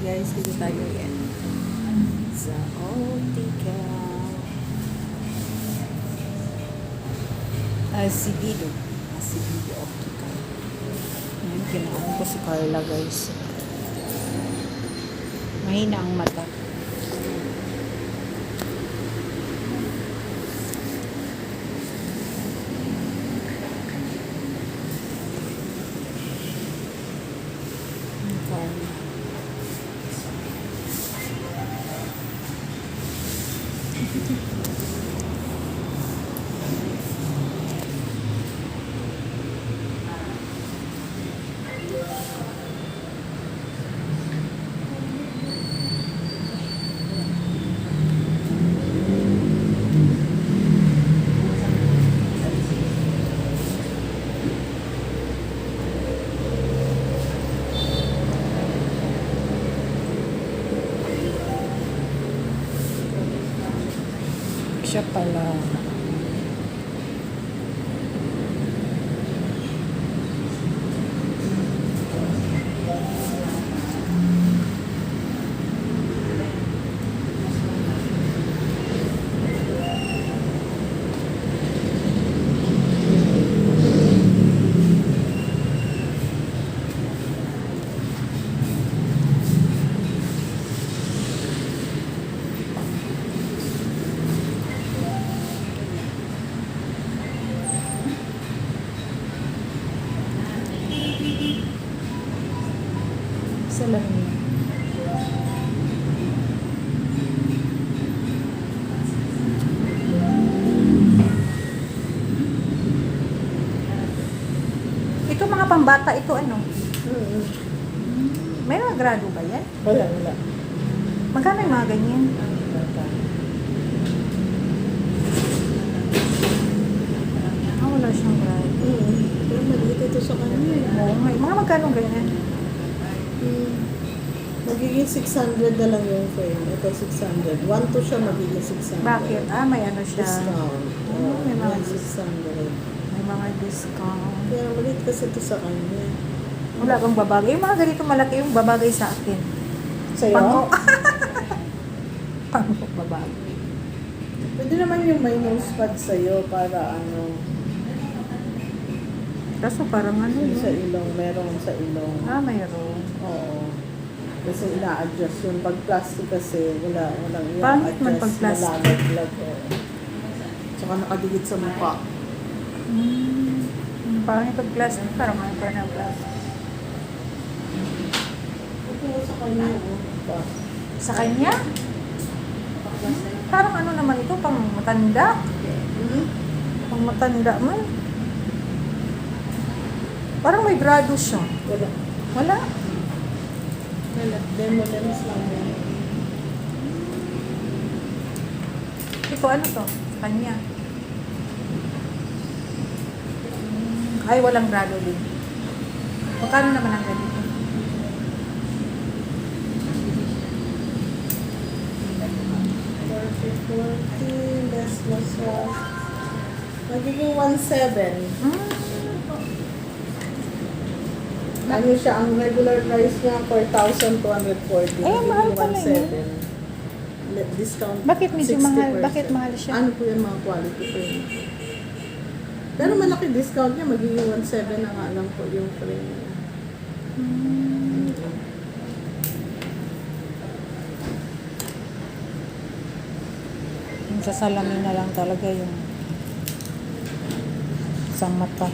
Guys, dito tayo yan. Sa Optica. Asibido. Asibido Optica. Ngayon, kinaan ko si Carla, guys. Mahina ang mata. Siya pala. Salamin. Ito mga pambata, ito ano? May mga grado ba yan? Wala. Magkano yung mga ganyan? Wala siyang grado. Pero maliit ito sa kanya. Oo, may mga magkano ganyan? Magiging 600 na lang yung frame. Ito 600. 1 to siya magiging 600. Bakit? May ano siya. Discount. May mga 600. May mga discount. Kaya maliit kasi ito sa kanya. Wala bang babagay? Yung mga ganito malaki yung babagay sa akin. Sa'yo? Pangko. Pangko babagay. Pwede naman yung may nose pad sa'yo para ano. Kaso parang ano Yung sa yun? ilong. Meron sa ilong. Mayroon. Oo. Kasi ina-adjust yun. Pag plastic kasi, walang Pangit man i-adjust. pag plastic. Malaglag. Tsaka nakadikit sa mukha. Parang ito plastic. Parang ano pa na plastic. Ito sa kanya. Sa kanya? Parang ano naman ito? Pang matanda? Pang matanda man. Parang may grado siya. Wala. Wala? Wala. Demo lens lang yan. Ito ano to? Sa kanya. Ay, walang grado din. Magkano naman ang ganito? 40 less magiging 1.7. Ano siya, ang regular price niya 4,240. Mahal pala yun. 1.7. Discount. Bakit medyo 60%. mahal? Bakit mahal siya? Ano po yung mga quality frame? Pero malaki discount niya, magiging 1.7 na nga lang po yung frame niya. Yung sa salamin na lang talaga yung isang mata.